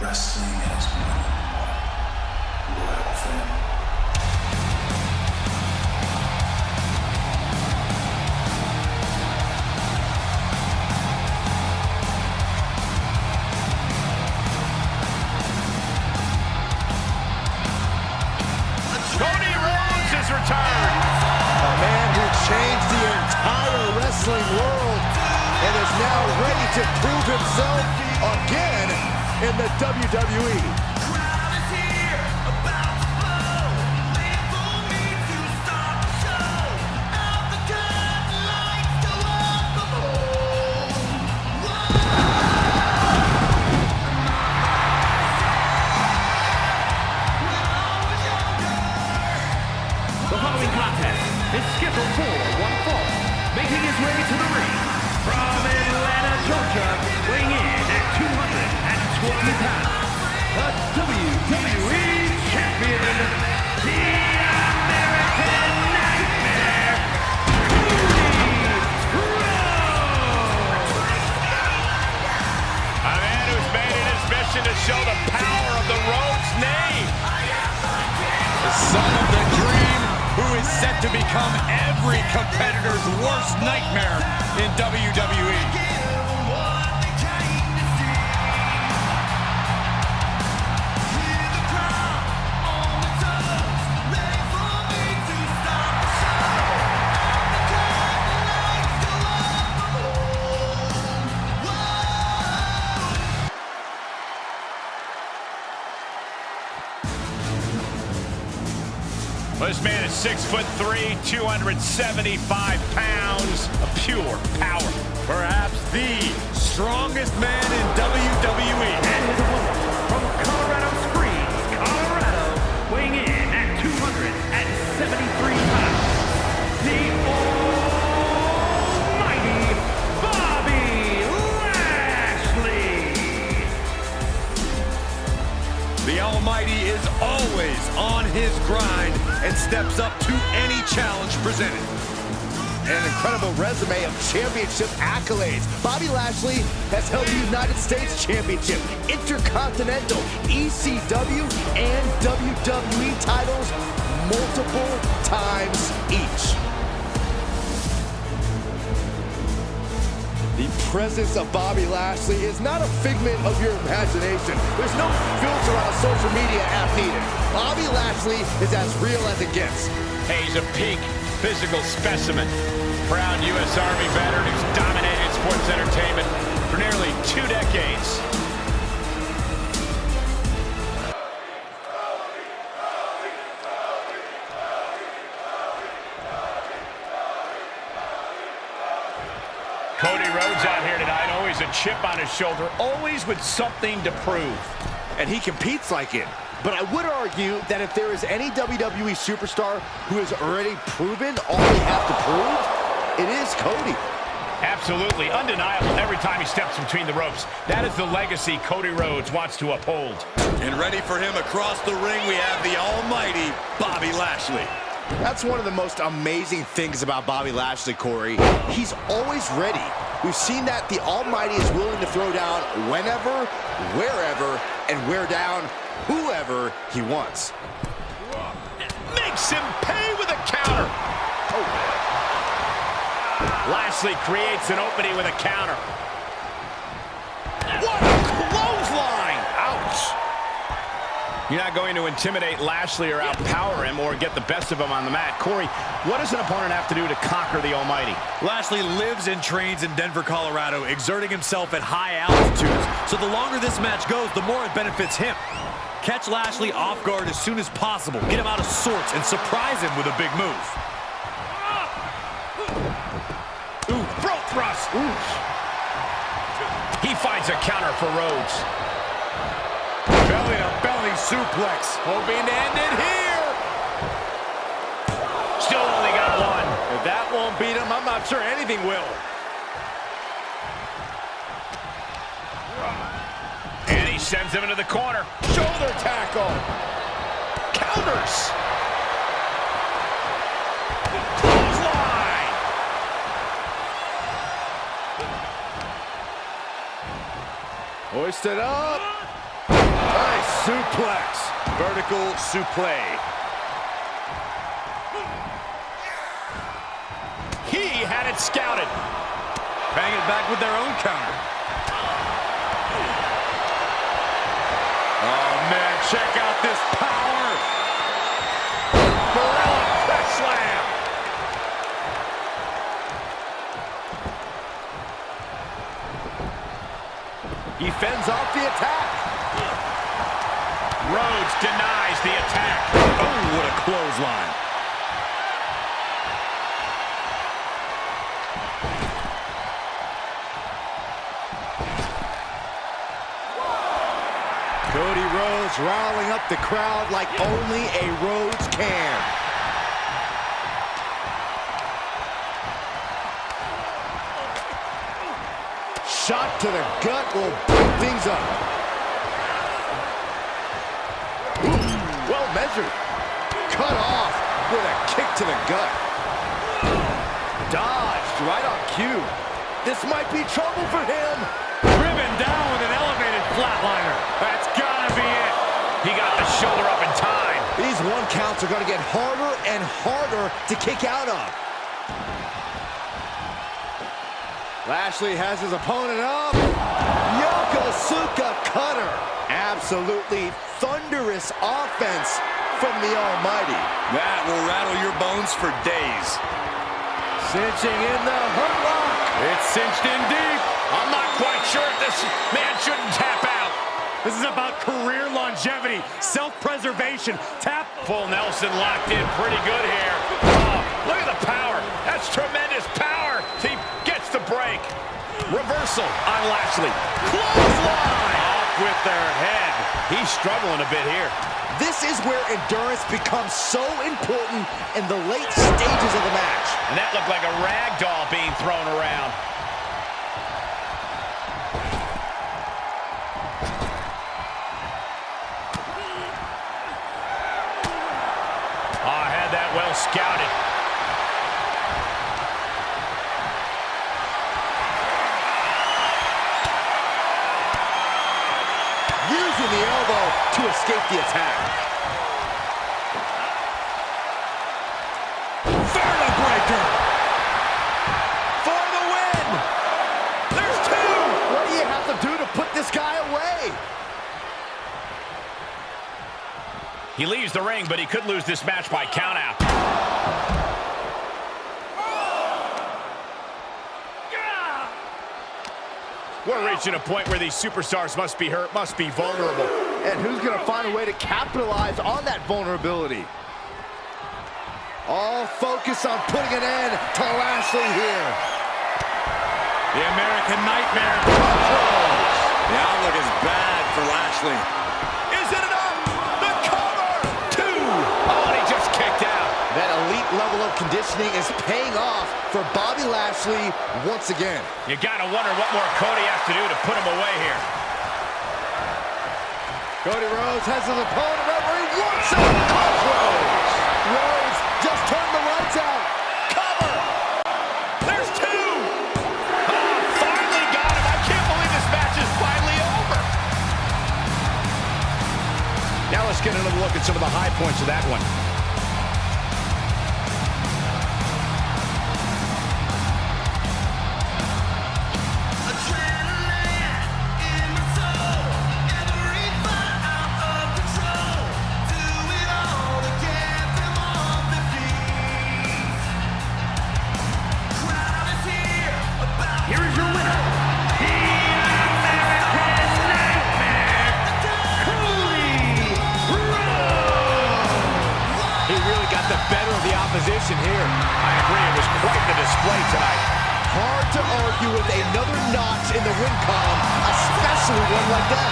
Wrestling has one loyal fan. Cody Rhodes is returned. A man who changed the entire wrestling world and is now ready to prove himself again in the WWE. The following contest is scheduled for one fall, making his way to the ring from Atlanta, Georgia, weighing in at 220 pounds, the WWE Champion, the American Nightmare, Cody Rhodes! A man who's made it his mission to show the power of the Rhodes name. The son of the dream, who is set to become every competitor's worst nightmare in WWE. This man is 6'3", 275 pounds of pure power. Perhaps the strongest man in WWE. And his opponent from Colorado Springs, Colorado, weighing in at 273 pounds, the almighty Bobby Lashley. The Almighty is always on his grind and steps up to any challenge presented. An incredible resume of championship accolades. Bobby Lashley has held the United States Championship, Intercontinental, ECW, and WWE titles multiple times each. The presence of Bobby Lashley is not a figment of your imagination. There's no filter on a social media app needed. Bobby Lashley is as real as it gets. Hey, he's a peak physical specimen. Proud U.S. Army veteran who's dominated sports entertainment for nearly 2 decades. Cody Rhodes out here tonight, always a chip on his shoulder, always with something to prove. And he competes like it. But I would argue that if there is any WWE superstar who has already proven all they have to prove, it is Cody. Absolutely, undeniable every time he steps between the ropes. That is the legacy Cody Rhodes wants to uphold. And ready for him across the ring, we have the almighty Bobby Lashley. That's one of the most amazing things about Bobby Lashley, Corey. He's always ready. We've seen that the Almighty is willing to throw down whenever, wherever, and wear down whoever he wants. Makes him pay with a counter. Oh. Lashley creates an opening with a counter. What a clothesline! Ouch. You're not going to intimidate Lashley or outpower him or get the best of him on the mat. Corey, what does an opponent have to do to conquer the Almighty? Lashley lives and trains in Denver, Colorado, exerting himself at high altitudes. So the longer this match goes, the more it benefits him. Catch Lashley off guard as soon as possible. Get him out of sorts and surprise him with a big move. Ooh, throat thrust. Ooh. He finds a counter for Rhodes. Belly-to-belly suplex. Hoping to end it here. Still only got one. If that won't beat him, I'm not sure anything will. And he sends him into the corner. Shoulder tackle. Counters. Clothesline. Hoisted up. suplex. Vertical suplex. He had it scouted. Bang it back with their own counter. Oh, man, check out this power. Gorilla press slam. He fends off the attack. Rhodes denies the attack. Oh, what a clothesline. Cody Rhodes riling up the crowd like only a Rhodes can. Shot to the gut will break things up. Ooh, well measured. Cut off with a kick to the gut. Dodged right on cue. This might be trouble for him. Driven down with an elevated flatliner. That's gotta be it. He got the shoulder up in time. These one counts are going to get harder and harder to kick out of. Lashley has his opponent up. Yokosuka cutter. Absolutely thunderous offense from the Almighty. That will rattle your bones for days. Cinching in the hurt lock. It's cinched in deep. I'm not quite sure if this man shouldn't tap out. This is about career longevity, self-preservation. Tap. Full Nelson locked in pretty good here. Oh, look at the power. That's tremendous power. He gets the break. Reversal on Lashley. Clothesline. Off with their head. He's struggling a bit here. This is where endurance becomes so important in the late stages of the match. And that looked like a rag doll being thrown around. Oh, had that well scouted. Using the elbow to escape the attack. Vertebreaker for the win. There's two. What do you have to do to put this guy away? He leaves the ring, but he could lose this match by countout. We're reaching a point where these superstars must be hurt, must be vulnerable. And who's going to find a way to capitalize on that vulnerability? All focus on putting an end to Lashley here. The American Nightmare. The outlook is bad for Lashley. Is it enough? The cover. Two. Oh, and he just kicked out. That elite level of conditioning is paying off for Bobby Lashley once again. You gotta wonder what more Cody has to do to put him away here. Cody Rhodes has his opponent over. He wants it. Rhodes. Rhodes just turned the lights out. Cover. There's two. Oh, finally got him. I can't believe this match is finally over. Now let's get another look at some of the high points of that one. Opposition here. I agree, it was quite the display tonight. Hard to argue with another notch in the win column, especially one like that.